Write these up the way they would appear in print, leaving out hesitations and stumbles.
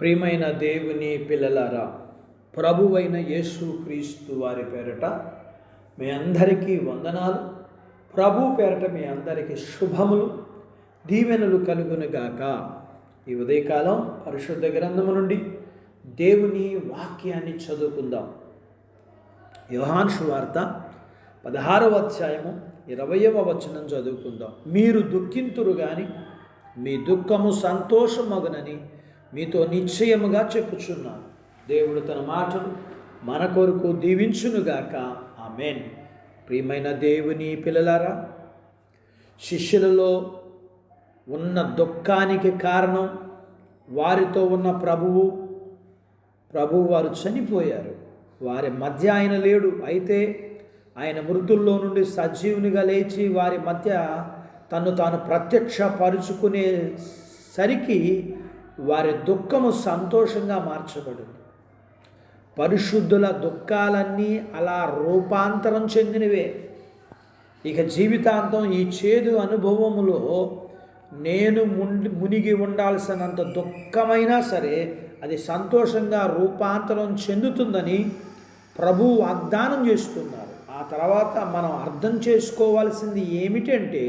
ప్రియమైన దేవుని పిల్లలారా, ప్రభువైన యేసు క్రీస్తు వారి పేరట మీ అందరికీ వందనాలు. ప్రభు పేరట మీ అందరికీ శుభములు, దీవెనలు కలుగునుగాక. ఈ ఉదయకాలం పరిశుద్ధ గ్రంథము నుండి దేవుని వాక్యాన్ని చదువుకుందాం. యోహాను సువార్త 16వ అధ్యాయము 20వ వచనం చదువుకుందాం. మీరు దుఃఖింతురు గాని మీ దుఃఖము సంతోషమగునని మీతో నిశ్చయముగా చెప్పుచున్నాను. దేవుడు తన మాటలు మన కొరకు దీవించునుగాక. ఆమేన్. ప్రియమైన దేవుని పిల్లలారా, శిష్యులలో ఉన్న దుఃఖానికి కారణం వారితో ఉన్న ప్రభువు వారు చనిపోయారు. వారి మధ్య ఆయన లేడు. అయితే ఆయన మృతుల్లో నుండి సజీవునిగా లేచి వారి మధ్య తను తాను ప్రత్యక్షపరుచుకునేసరికి వారి దుఃఖము సంతోషంగా మార్చబడింది. పరిశుద్ధుల దుఃఖాలన్నీ అలా రూపాంతరం చెందినవే. ఇక జీవితాంతం ఈ చేదు అనుభవములో నేను మునిగి ఉండాల్సినంత దుఃఖమైనా సరే అది సంతోషంగా రూపాంతరం చెందుతుందని ప్రభువు వాగ్దానం చేస్తున్నారు. ఆ తర్వాత మనం అర్థం చేసుకోవాల్సింది ఏమిటంటే,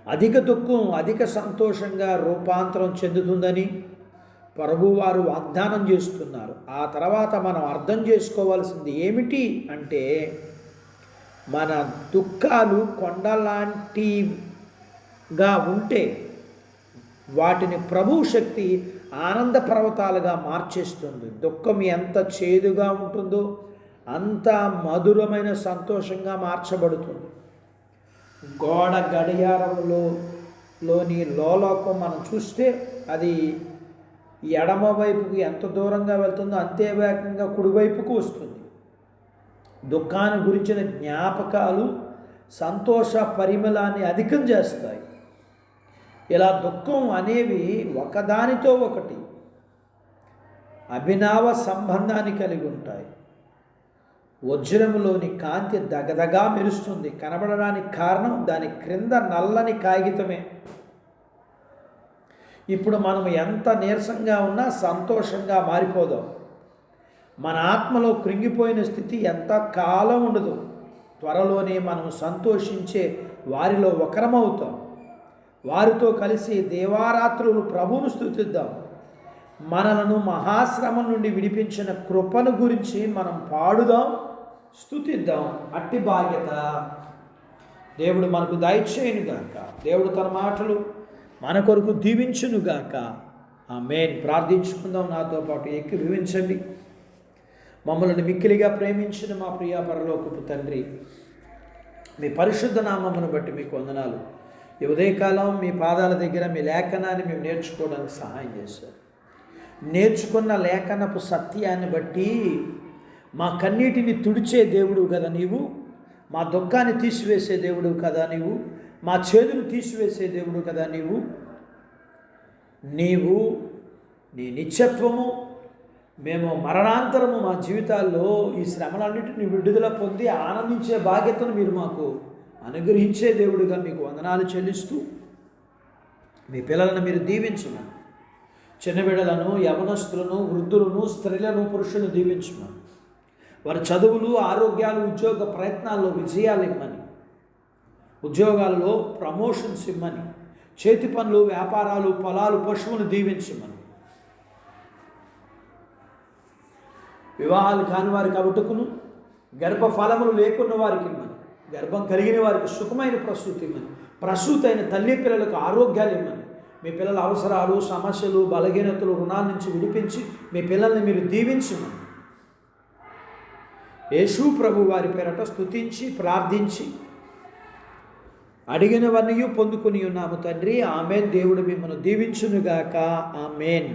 అధిక దుఃఖం అధిక సంతోషంగా రూపాంతరం చెందుతుందని ప్రభువారు వాగ్దానం చేస్తున్నారు. ఆ తర్వాత మనం అర్థం చేసుకోవాల్సింది ఏమిటి అంటే, మన దుఃఖాలు కొండలాంటిగా ఉంటే వాటిని ప్రభు శక్తి ఆనంద పర్వతాలుగా మార్చేస్తుంది. దుఃఖం ఎంత చేదుగా ఉంటుందో అంత మధురమైన సంతోషంగా మార్చబడుతుంది. గోడ గడియారంలోని లోలోకం మనం చూస్తే అది ఎడమ వైపుకి ఎంత దూరంగా వెళ్తుందో అంతే వేగంగా కుడివైపుకు వస్తుంది. దుఃఖాన్ని గురించిన జ్ఞాపకాలు సంతోష పరిమళాన్ని అధికం చేస్తాయి. ఇలా దుఃఖం అనేవి ఒకదానితో ఒకటి అభినవ సంబంధాన్ని కలిగి ఉంటాయి. వజ్రములోని కాంతి దగదగా మెరుస్తుంది. కనబడడానికి కారణం దాని క్రింద నల్లని కాగితమే. ఇప్పుడు మనం ఎంత నీరసంగా ఉన్నా సంతోషంగా మారిపోదాం. మన ఆత్మలో కృంగిపోయిన స్థితి ఎంత కాలం ఉండదు. త్వరలోనే మనం సంతోషించే వారిలో ఒకరమవుతాం. వారితో కలిసి దేవారాత్రులు ప్రభువును స్తుతిద్దాం. మనలను మహాశ్రమం నుండి విడిపించిన కృపను గురించి మనం పాడుదాం, స్తుతిద్దాం. అట్టి బాధ్యత దేవుడు మనకు దయచేయునుగాక. దేవుడు తన మాటలు మన కొరకు దీవించునుగాక. ఆమేన్. ప్రార్థించుకుందాం. నాతో పాటు ఏకీభవించండి. మమ్మల్ని మిక్కిలిగా ప్రేమించిన మా ప్రియ పరలోకపు తండ్రి, మీ పరిశుద్ధ నామమును బట్టి మీకు వందనాలు. ఈ ఉదయకాలం మీ పాదాల దగ్గర మీ లేఖనాన్ని మేము నేర్చుకోవడానికి సహాయం చేశారు. నేర్చుకున్న లేఖనపు సత్యాన్ని బట్టి మా కన్నీటిని తుడిచే దేవుడు కదా నీవు, మా దుఃఖాన్ని తీసివేసే దేవుడు కదా నీవు, మా చేదును తీసివేసే దేవుడు కదా నీవు. నీ నిత్యత్వము మేము మరణాంతరము మా జీవితాల్లో ఈ శ్రమలన్నింటినీ విడుదల పొంది ఆనందించే బాధ్యతను మీరు మాకు అనుగ్రహించే దేవుడిగా మీకు వందనాలు చెల్లిస్తూ, మీ పిల్లలను మీరు దీవించమని, చిన్న బిడ్డలను, యవనస్తులను, వృద్ధులను, స్త్రీలను, పురుషులను దీవించమని, వారి చదువులు, ఆరోగ్యాలు, ఉద్యోగ ప్రయత్నాల్లో విజయాలు ఇమ్మని, ఉద్యోగాల్లో ప్రమోషన్స్ ఇమ్మని, చేతి పనులు, వ్యాపారాలు, పొలాలు, పశువులు దీవించమని, వివాహాలు కాని వారికి అబుటకును, గర్భఫలములు లేకున్న వారికి ఇమ్మని, గర్భం కలిగిన వారికి సుఖమైన ప్రసూతి ఇమ్మని, ప్రసూతి అయిన తల్లి పిల్లలకు ఆరోగ్యాలు ఇమ్మని, మీ పిల్లల అవసరాలు, సమస్యలు, బలహీనతలు, రుణాల నుంచి విడిపించి మీ పిల్లల్ని మీరు దీవించమని యేసు ప్రభు వారి పేరట స్తుతించి ప్రార్థించి అడిగినవన్నీ పొందుకుని ఉన్నాము తండ్రి. ఆమేన్. దేవుడు మిమ్మల్ని దీవించునుగాక. ఆమేన్.